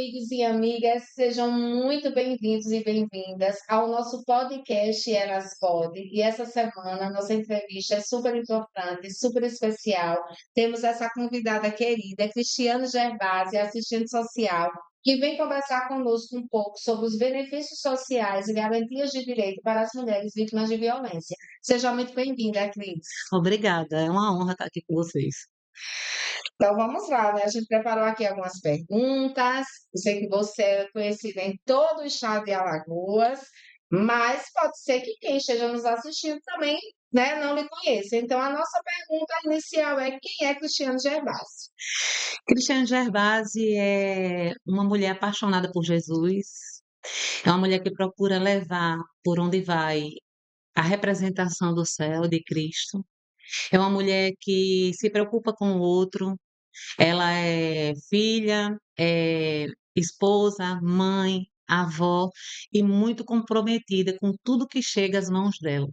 amigos e amigas, sejam muito bem-vindos e bem-vindas ao nosso podcast Elas Podem. E essa semana a nossa entrevista é super importante, super especial. Temos essa convidada querida, Cristiane Gervasi, assistente social, que vem conversar conosco um pouco sobre os benefícios sociais e garantias de direito para as mulheres vítimas de violência. Seja muito bem-vinda, Cris. Obrigada, é uma honra estar aqui com vocês. Então vamos lá, né? A gente preparou aqui algumas perguntas. Eu sei que você é conhecida em todo o estado de Alagoas, mas pode ser que quem esteja nos assistindo também, né, não lhe conheça. Então a nossa pergunta inicial é: quem é Cristiano Gervásio? Cristiane Gervasi é uma mulher apaixonada por Jesus, é uma mulher que procura levar por onde vai a representação do céu de Cristo, é uma mulher que se preocupa com o outro, ela é filha, é esposa, mãe, avó e muito comprometida com tudo que chega às mãos dela.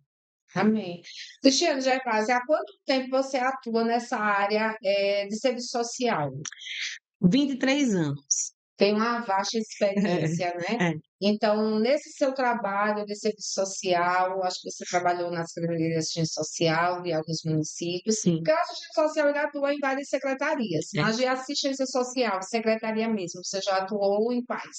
Amém. Cristiano Gervásio, há quanto tempo você atua nessa área, de serviço social? 23 anos. Tem uma vasta experiência, né. É, é, Então, nesse seu trabalho de serviço social, acho que você trabalhou na Secretaria de Assistência Social de alguns municípios, sim. porque a assistente social ele atua em várias secretarias, É. mas de assistência social, secretaria mesmo, você já atuou em quais?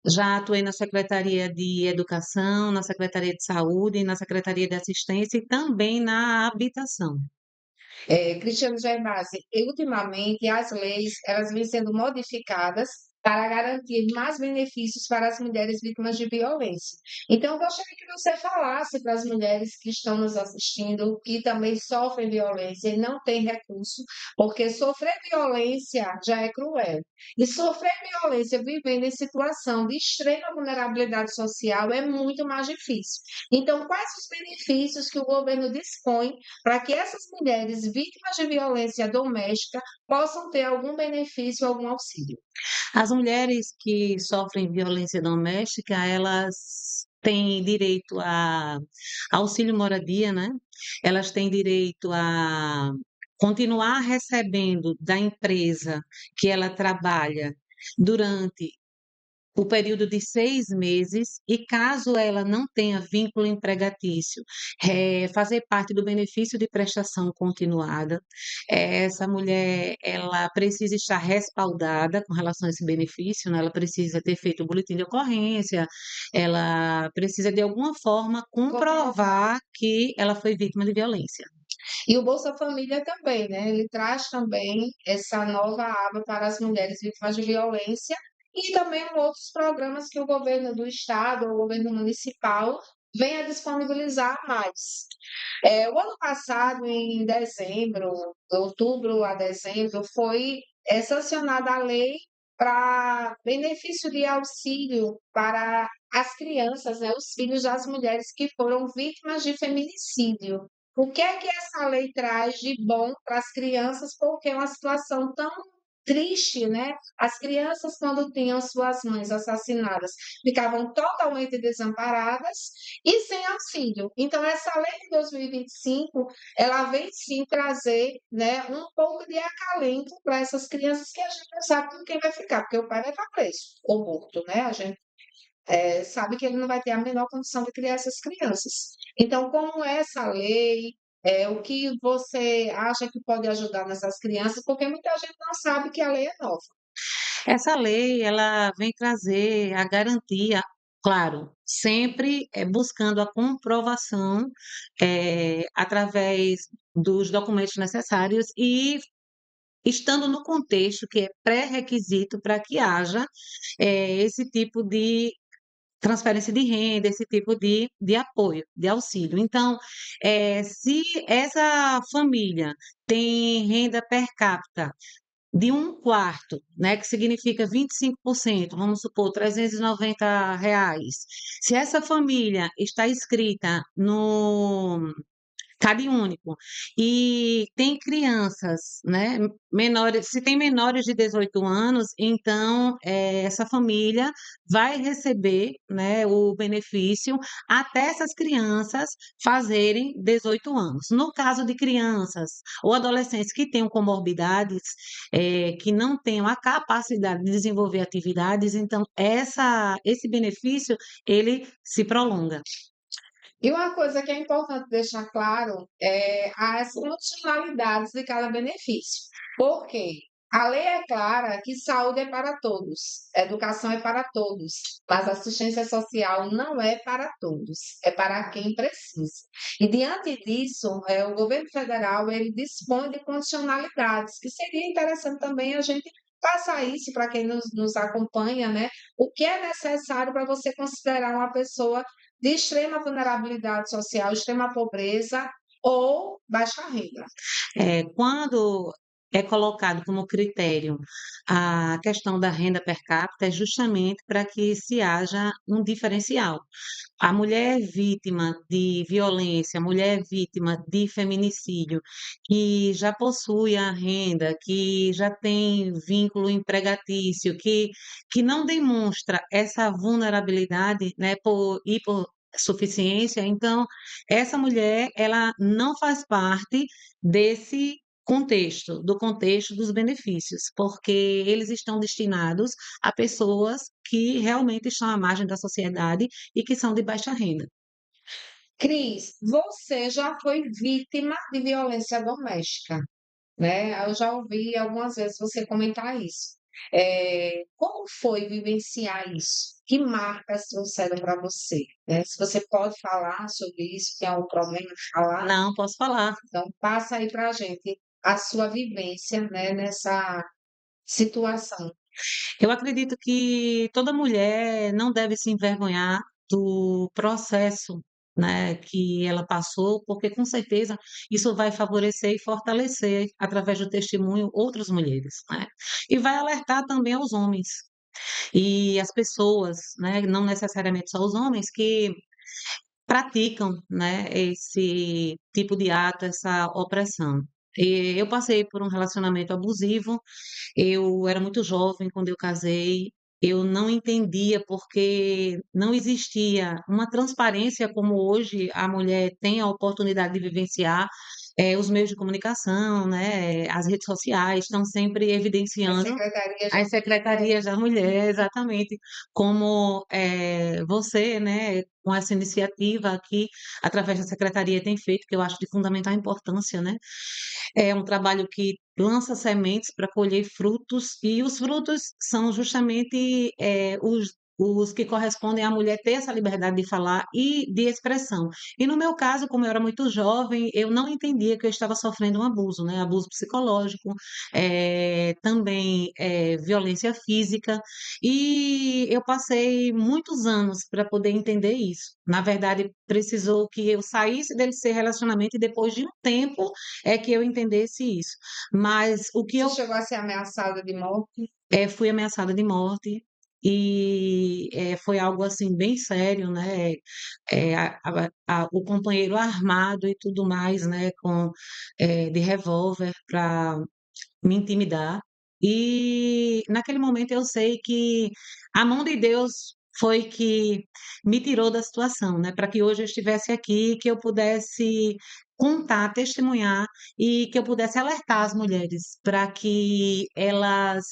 Já atuei na Secretaria de Educação, na Secretaria de Saúde, na Secretaria de Assistência e também na Habitação. Cristiano Gervasi, e ultimamente as leis elas vêm sendo modificadas para garantir mais benefícios para as mulheres vítimas de violência. Então, eu gostaria que você falasse para as mulheres que estão nos assistindo, que também sofrem violência e não têm recurso, porque sofrer violência já é cruel. E sofrer violência vivendo em situação de extrema vulnerabilidade social é muito mais difícil. Então, quais os benefícios que o governo dispõe para que essas mulheres vítimas de violência doméstica possam ter algum benefício, algum auxílio? As mulheres que sofrem violência doméstica, elas têm direito a auxílio moradia, né? Elas têm direito a continuar recebendo da empresa que ela trabalha durante o período de 6 meses e caso ela não tenha vínculo empregatício, fazer parte do benefício de prestação continuada. Essa mulher, ela precisa estar respaldada com relação a esse benefício, né, ela precisa ter feito o boletim de ocorrência, ela precisa de alguma forma Comprovar. comprovar que ela foi vítima de violência. E o Bolsa Família também, né? Ele traz também essa nova aba para as mulheres vítimas de violência e também outros programas que o governo do estado ou o governo municipal vem a disponibilizar mais. O ano passado, em dezembro, outubro a dezembro, foi sancionada a lei para benefício de auxílio para as crianças, né, os filhos das mulheres que foram vítimas de feminicídio. O que é que essa lei traz de bom para as crianças? Porque é uma situação tão triste, né? As crianças, quando tinham suas mães assassinadas, ficavam totalmente desamparadas e sem auxílio. Então, essa lei de 2025, ela vem sim trazer, né, um pouco de acalento para essas crianças que a gente não sabe com quem vai ficar, porque o pai vai estar preso ou morto, né? A gente sabe que ele não vai ter a menor condição de criar essas crianças. Então, como é essa lei? O que você acha que pode ajudar nessas crianças? Porque muita gente não sabe que a lei é nova. Essa lei, ela vem trazer a garantia, claro, sempre buscando a comprovação através dos documentos necessários e estando no contexto que é pré-requisito para que haja esse tipo de transferência de renda, esse tipo de apoio, de auxílio. Então, se essa família tem renda per capita de um quarto, né, que significa 25%, vamos supor, R$ 390. Se essa família está inscrita no CadÚnico. E tem crianças, né, menores, se tem menores de 18 anos, então essa família vai receber, né, o benefício até essas crianças fazerem 18 anos. No caso de crianças ou adolescentes que tenham comorbidades, que não tenham a capacidade de desenvolver atividades, então esse benefício ele se prolonga. E uma coisa que é importante deixar claro é as condicionalidades de cada benefício. Por quê? A lei é clara que saúde é para todos, educação é para todos, mas assistência social não é para todos, é para quem precisa. E diante disso, o governo federal ele dispõe de condicionalidades, que seria interessante também a gente passar isso para quem nos acompanha, né? O que é necessário para você considerar uma pessoa de extrema vulnerabilidade social, extrema pobreza ou baixa renda. Quando é colocado como critério a questão da renda per capita, é justamente para que se haja um diferencial. A mulher vítima de violência, a mulher vítima de feminicídio, que já possui a renda, que já tem vínculo empregatício, que não demonstra essa vulnerabilidade, né, por hipossuficiência, então essa mulher ela não faz parte desse contexto, do contexto dos benefícios, porque eles estão destinados a pessoas que realmente estão à margem da sociedade e que são de baixa renda. Cris, você já foi vítima de violência doméstica, né? Eu já ouvi algumas vezes você comentar isso. Como foi vivenciar isso? Que marcas trouxeram para você? Né? Se você pode falar sobre isso, tem algum problema de falar? Não, posso falar. Então, passa aí para a gente a sua vivência, né, nessa situação. Eu acredito que toda mulher não deve se envergonhar do processo, né, que ela passou, porque com certeza isso vai favorecer e fortalecer, através do testemunho, outras mulheres, né? E vai alertar também aos homens e as pessoas, né, não necessariamente só os homens, que praticam, né, esse tipo de ato, essa opressão. Eu passei por um relacionamento abusivo, eu era muito jovem quando eu casei, eu não entendia porque não existia uma transparência como hoje a mulher tem a oportunidade de vivenciar. Os meios de comunicação, né, as redes sociais estão sempre As evidenciando secretarias da as secretarias da mulher, exatamente, como você, né, com essa iniciativa aqui, através da secretaria, tem feito, que eu acho de fundamental importância, né? É um trabalho que lança sementes para colher frutos, e os frutos são justamente os que correspondem à mulher ter essa liberdade de falar e de expressão. E no meu caso, como eu era muito jovem, eu não entendia que eu estava sofrendo um abuso, né? Abuso psicológico, também violência física, e eu passei muitos anos para poder entender isso. Na verdade, precisou que eu saísse desse relacionamento e depois de um tempo é que eu entendesse isso. Mas o que Você eu chegou a ser ameaçada de morte? fui ameaçada de morte e foi algo assim bem sério, né? O companheiro armado e tudo mais, né? De revólver para me intimidar. E naquele momento eu sei que a mão de Deus foi que me tirou da situação, né? Para que hoje eu estivesse aqui, que eu pudesse contar, testemunhar e que eu pudesse alertar as mulheres para que elas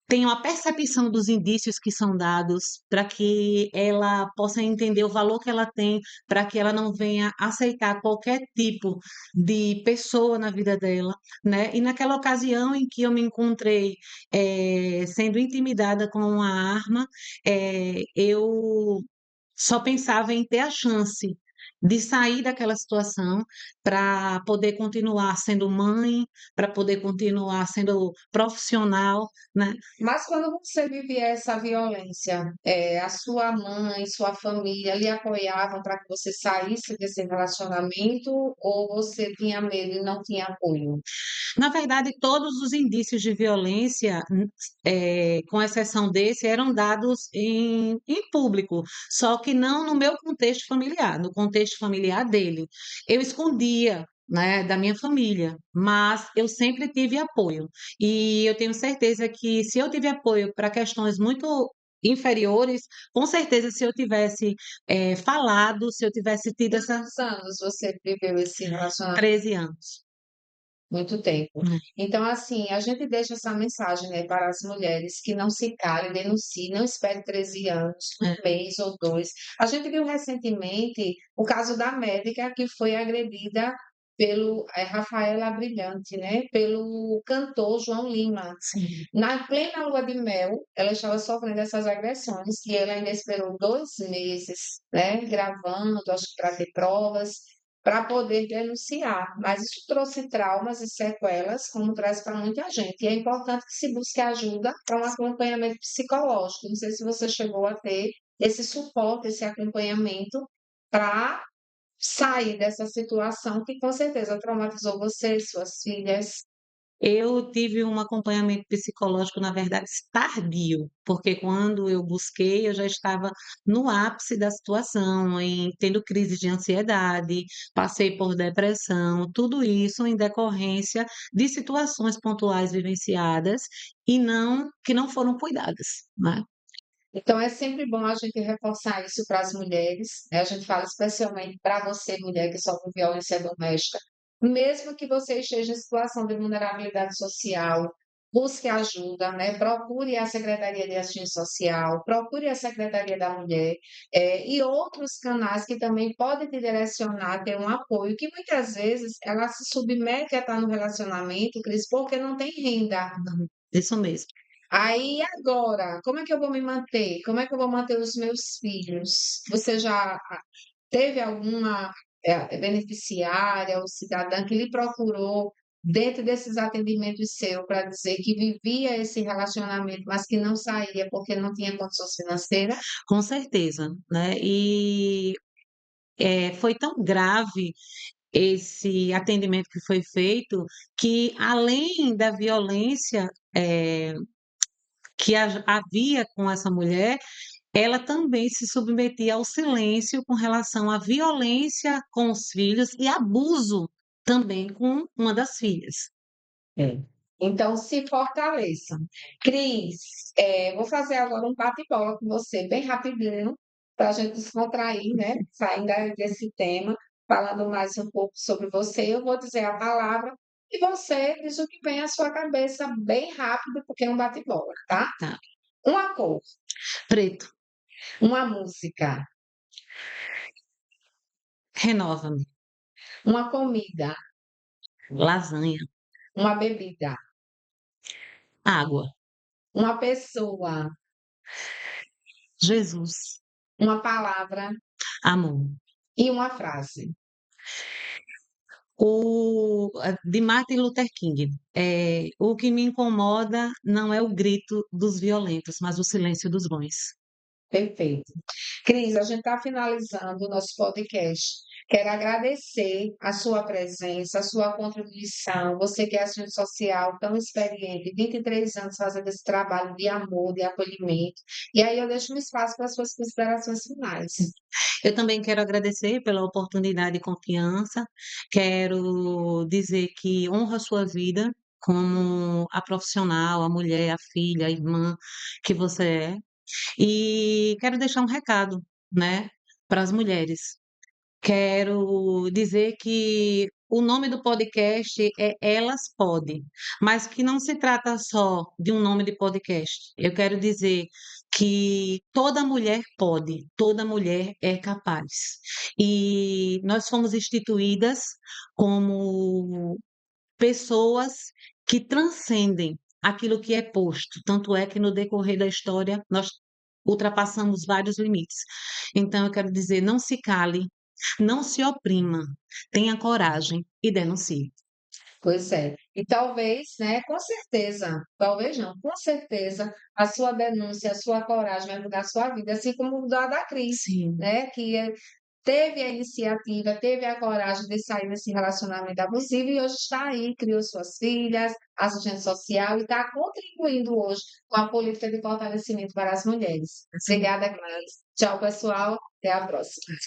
tenham a percepção dos indícios que são dados, para que ela possa entender o valor que ela tem, para que ela não venha aceitar qualquer tipo de pessoa na vida dela, né? E naquela ocasião em que eu me encontrei sendo intimidada com uma arma, eu só pensava em ter a chance de sair daquela situação para poder continuar sendo mãe, para poder continuar sendo profissional, né? Mas quando você vivia essa violência, a sua mãe, sua família lhe apoiavam para que você saísse desse relacionamento ou você tinha medo e não tinha apoio? Na verdade, todos os indícios de violência, com exceção desse, eram dados em público, só que não no meu contexto familiar. No contexto contexto familiar dele. Eu escondia, né, da minha família, mas eu sempre tive apoio. E eu tenho certeza que se eu tive apoio para questões muito inferiores, com certeza se eu tivesse falado, se eu tivesse tido essa Quantos anos você viveu esse relacionamento? 13 anos. Muito tempo. Né? Então, assim, a gente deixa essa mensagem, né, para as mulheres que não se calem, denunciem, não espere 13 anos, um É, mês ou dois. A gente viu recentemente o caso da médica que foi agredida pelo Rafaela Brilhante, né, pelo cantor João Lima. sim. Na plena lua de mel, ela estava sofrendo essas agressões e ela ainda esperou 2 meses, né, gravando, acho que para ter provas, para poder denunciar. Mas isso trouxe traumas e sequelas, como traz para muita gente. E é importante que se busque ajuda para um acompanhamento psicológico. Não sei se você chegou a ter esse suporte, esse acompanhamento para sair dessa situação que com certeza traumatizou você, suas filhas. Eu tive um acompanhamento psicológico, na verdade, tardio, porque quando eu busquei, eu já estava no ápice da situação, tendo crise de ansiedade, passei por depressão, tudo isso em decorrência de situações pontuais vivenciadas e não que não foram cuidadas, né? Então, é sempre bom a gente reforçar isso para as mulheres, né? A gente fala especialmente para você, mulher que sofre violência doméstica. Mesmo que você esteja em situação de vulnerabilidade social, busque ajuda, né? Procure a Secretaria de Assistência Social, procure a Secretaria da Mulher, e outros canais que também podem te direcionar, ter um apoio, que muitas vezes ela se submete a estar no relacionamento, Cris, porque não tem renda. Isso mesmo. Aí agora, como é que eu vou me manter? Como é que eu vou manter os meus filhos? Você já teve alguma beneficiária ou cidadã que lhe procurou dentro desses atendimentos seus para dizer que vivia esse relacionamento, mas que não saía porque não tinha condições financeiras? Com certeza, né? E foi tão grave esse atendimento que foi feito que, além da violência que havia com essa mulher, ela também se submetia ao silêncio com relação à violência com os filhos e abuso também com uma das filhas. É. Então, se fortaleçam. Cris, vou fazer agora um bate-bola com você, bem rapidinho, para a gente descontrair, né? Saindo desse tema, falando mais um pouco sobre você. Eu vou dizer a palavra e você diz o que vem à sua cabeça, bem rápido, porque é um bate-bola, tá? Tá. Uma cor, Preto, uma música, renova-me. uma comida, Lasanha, uma bebida, água, uma pessoa, Jesus, uma palavra amor. e uma frase. De Martin Luther King, o que me incomoda não é o grito dos violentos, mas o silêncio dos bons. Perfeito. Cris, a gente está finalizando o nosso podcast. Quero agradecer a sua presença, a sua contribuição. Você que é assistente social tão experiente, 23 anos fazendo esse trabalho de amor, de acolhimento. E aí eu deixo um espaço para as suas considerações finais. Eu também quero agradecer pela oportunidade e confiança. Quero dizer que honro a sua vida como a profissional, a mulher, a filha, a irmã que você é. E quero deixar um recado, né, para as mulheres. Quero dizer que o nome do podcast é Elas Podem, mas que não se trata só de um nome de podcast. Eu quero dizer que toda mulher pode, toda mulher é capaz. E nós fomos instituídas como pessoas que transcendem aquilo que é posto. Tanto é que no decorrer da história nós ultrapassamos vários limites. Então eu quero dizer, não se cale, não se oprima, tenha coragem e denuncie. Pois é. E talvez, né, com certeza, talvez não, com certeza, a sua denúncia, a sua coragem vai mudar a sua vida, assim como mudou a da Cris, Sim. né, que teve a iniciativa, teve a coragem de sair desse relacionamento abusivo e hoje está aí, criou suas filhas, assistente social e está contribuindo hoje com a política de fortalecimento para as mulheres. Sim. Obrigada, Cris. Tchau, pessoal. Até a próxima.